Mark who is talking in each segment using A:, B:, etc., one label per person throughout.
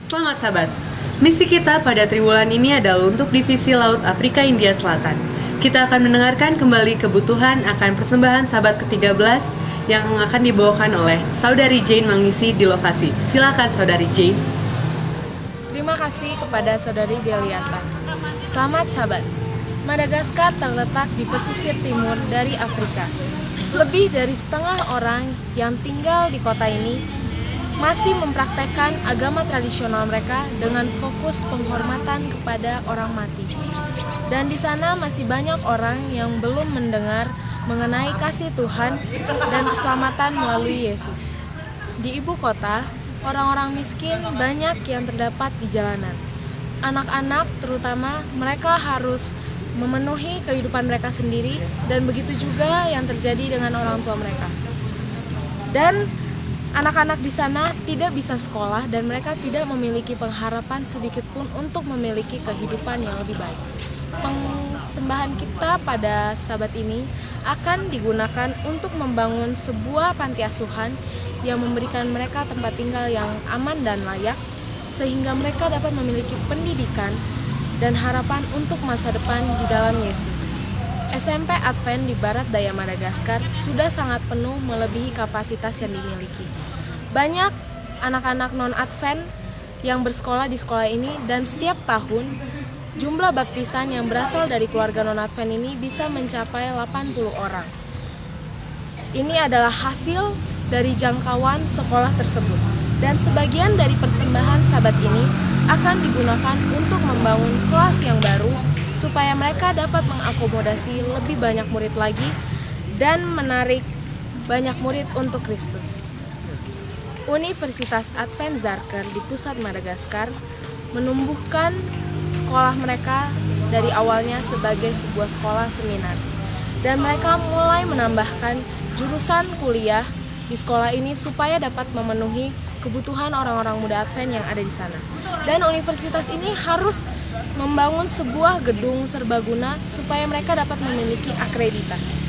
A: Selamat sahabat, misi kita pada triwulan ini adalah untuk Divisi Laut Afrika India Selatan. Kita akan mendengarkan kembali kebutuhan akan persembahan sahabat ke-13 yang akan dibawakan oleh Saudari Jane mengisi di lokasi. Silakan Saudari Jane.
B: Terima kasih kepada Saudari Deliarta. Selamat sahabat, Madagaskar terletak di pesisir timur dari Afrika. Lebih dari setengah orang yang tinggal di kota ini masih mempraktekkan agama tradisional mereka dengan fokus penghormatan kepada orang mati. Dan di sana masih banyak orang yang belum mendengar mengenai kasih Tuhan dan keselamatan melalui Yesus. Di ibu kota, orang-orang miskin banyak yang terdapat di jalanan. Anak-anak terutama mereka harus memenuhi kehidupan mereka sendiri, dan begitu juga yang terjadi dengan orang tua mereka. Dan anak-anak di sana tidak bisa sekolah dan mereka tidak memiliki pengharapan sedikit pun untuk memiliki kehidupan yang lebih baik. Persembahan kita pada sabat ini akan digunakan untuk membangun sebuah panti asuhan yang memberikan mereka tempat tinggal yang aman dan layak, sehingga mereka dapat memiliki pendidikan dan harapan untuk masa depan di dalam Yesus. SMP Advent di Barat Daya Madagaskar sudah sangat penuh melebihi kapasitas yang dimiliki. Banyak anak-anak non-Advent yang bersekolah di sekolah ini, dan setiap tahun jumlah baptisan yang berasal dari keluarga non-Advent ini bisa mencapai 80 orang. Ini adalah hasil dari jangkauan sekolah tersebut, dan sebagian dari persembahan sabat ini akan digunakan untuk membangun kelas yang baru supaya mereka dapat mengakomodasi lebih banyak murid lagi dan menarik banyak murid untuk Kristus. Universitas Advent Zarker di pusat Madagaskar menumbuhkan sekolah mereka dari awalnya sebagai sebuah sekolah seminar, dan mereka mulai menambahkan jurusan kuliah di sekolah ini supaya dapat memenuhi kebutuhan orang-orang muda Advent yang ada di sana. Dan universitas ini harus membangun sebuah gedung serbaguna supaya mereka dapat memiliki akreditas.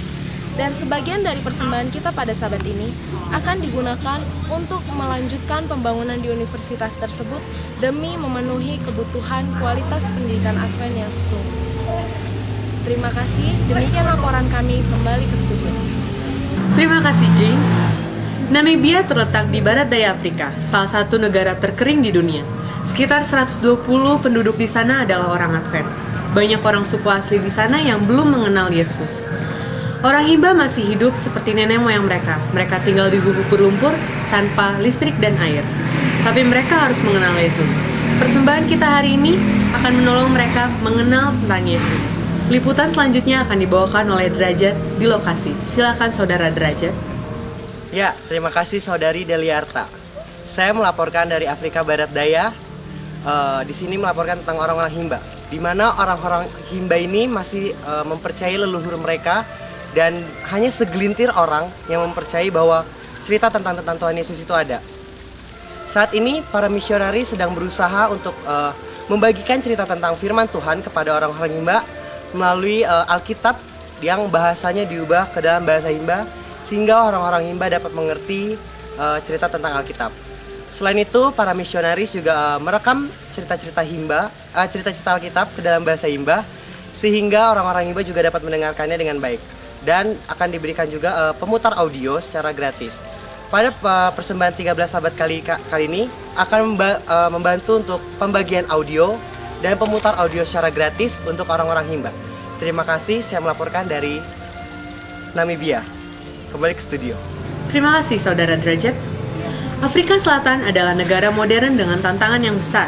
B: Dan sebagian dari persembahan kita pada sabat ini akan digunakan untuk melanjutkan pembangunan di universitas tersebut demi memenuhi kebutuhan kualitas pendidikan Advent yang sesungguhnya. Terima kasih, demikian laporan kami kembali ke studio.
A: Terima kasih Jane. Namibia terletak di barat daya Afrika, salah satu negara terkering di dunia. Sekitar 120 penduduk di sana adalah orang Advent. Banyak orang suku asli di sana yang belum mengenal Yesus. Orang Himba masih hidup seperti nenek moyang mereka. Mereka tinggal di gubuk berlumpur tanpa listrik dan air. Tapi mereka harus mengenal Yesus. Persembahan kita hari ini akan menolong mereka mengenal tentang Yesus. Liputan selanjutnya akan dibawakan oleh Derajat di lokasi. Silakan Saudara Derajat.
C: Ya, terima kasih Saudari Deliarta. Saya melaporkan dari Afrika Barat Daya. Di sini melaporkan tentang orang-orang Himba, di mana orang-orang Himba ini masih mempercayai leluhur mereka, dan hanya segelintir orang yang mempercayai bahwa cerita tentang Tuhan Yesus itu ada. Saat ini para misionari sedang berusaha untuk membagikan cerita tentang firman Tuhan kepada orang-orang Himba melalui Alkitab yang bahasanya diubah ke dalam bahasa Himba, sehingga orang-orang Himba dapat mengerti cerita tentang Alkitab. Selain itu, para misionaris juga merekam cerita-cerita Himba, cerita-cerita Alkitab ke dalam bahasa Himba, sehingga orang-orang Himba juga dapat mendengarkannya dengan baik. Dan akan diberikan juga pemutar audio secara gratis. Pada persembahan 13 sahabat kali ini akan membantu untuk pembagian audio dan pemutar audio secara gratis untuk orang-orang Himba. Terima kasih, saya melaporkan dari Namibia. Kembali ke studio.
A: Terima kasih Saudara Derajat. Afrika Selatan adalah negara modern dengan tantangan yang besar.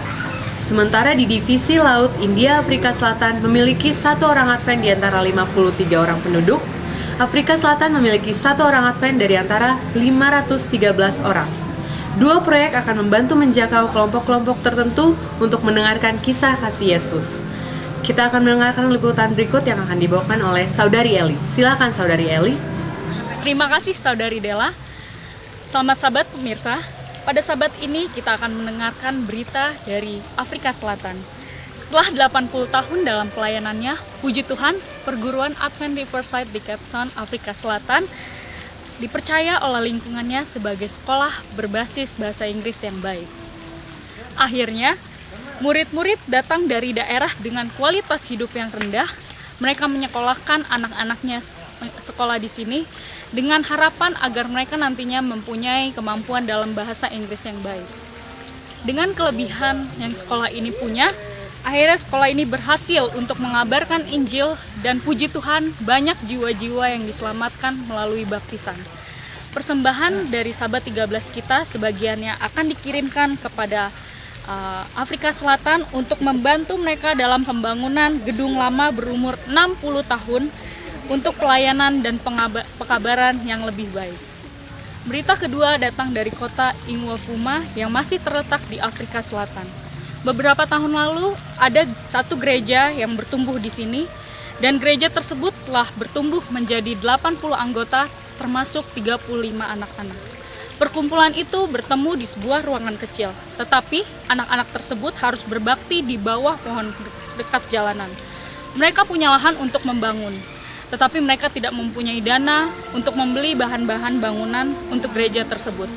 A: Sementara di Divisi Laut India Afrika Selatan memiliki satu orang Advent di antara 53 orang penduduk, Afrika Selatan memiliki satu orang Advent dari antara 513 orang. Dua proyek akan membantu menjangkau kelompok-kelompok tertentu untuk mendengarkan kisah kasih Yesus. Kita akan mendengarkan liputan berikut yang akan dibawakan oleh Saudari Eli. Silakan Saudari Eli.
D: Terima kasih Saudari Della. Selamat sabat pemirsa. Pada sabat ini kita akan mendengarkan berita dari Afrika Selatan. Setelah 80 tahun dalam pelayanannya, puji Tuhan, perguruan Advent Riverside di Cape Town, Afrika Selatan dipercaya oleh lingkungannya sebagai sekolah berbasis bahasa Inggris yang baik. Akhirnya, murid-murid datang dari daerah dengan kualitas hidup yang rendah. Mereka menyekolahkan anak-anaknya sekolah di sini dengan harapan agar mereka nantinya mempunyai kemampuan dalam bahasa Inggris yang baik. Dengan kelebihan yang sekolah ini punya, akhirnya sekolah ini berhasil untuk mengabarkan Injil dan puji Tuhan banyak jiwa-jiwa yang diselamatkan melalui baptisan. Persembahan dari Sahabat 13 kita sebagiannya akan dikirimkan kepada Afrika Selatan untuk membantu mereka dalam pembangunan gedung lama berumur 60 tahun untuk pelayanan dan pekabaran yang lebih baik. Berita kedua datang dari kota Ingwafuma yang masih terletak di Afrika Selatan. Beberapa tahun lalu ada satu gereja yang bertumbuh di sini dan gereja tersebut telah bertumbuh menjadi 80 anggota termasuk 35 anak-anak. Perkumpulan itu bertemu di sebuah ruangan kecil, tetapi anak-anak tersebut harus berbakti di bawah pohon dekat jalanan. Mereka punya lahan untuk membangun, tetapi mereka tidak mempunyai dana untuk membeli bahan-bahan bangunan untuk gereja tersebut.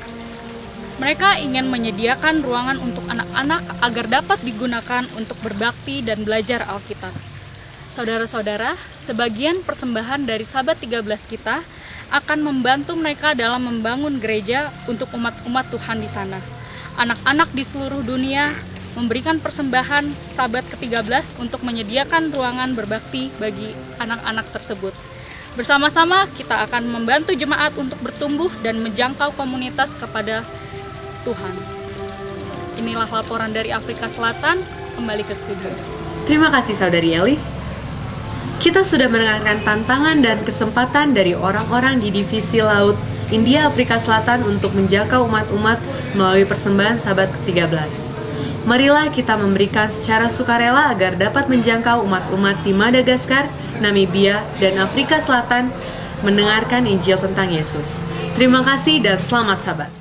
D: Mereka ingin menyediakan ruangan untuk anak-anak agar dapat digunakan untuk berbakti dan belajar Alkitab. Saudara-saudara, sebagian persembahan dari Sahabat 13 kita akan membantu mereka dalam membangun gereja untuk umat-umat Tuhan di sana. Anak-anak di seluruh dunia memberikan persembahan Sahabat ke-13 untuk menyediakan ruangan berbakti bagi anak-anak tersebut. Bersama-sama kita akan membantu jemaat untuk bertumbuh dan menjangkau komunitas kepada Tuhan. Inilah laporan dari Afrika Selatan, kembali ke studio.
A: Terima kasih Saudari Eli. Kita sudah mendengarkan tantangan dan kesempatan dari orang-orang di Divisi Laut India Afrika Selatan untuk menjangkau umat-umat melalui persembahan Sahabat ke-13. Marilah kita memberikan secara sukarela agar dapat menjangkau umat-umat di Madagaskar, Namibia, dan Afrika Selatan mendengarkan Injil tentang Yesus. Terima kasih dan selamat Sabat.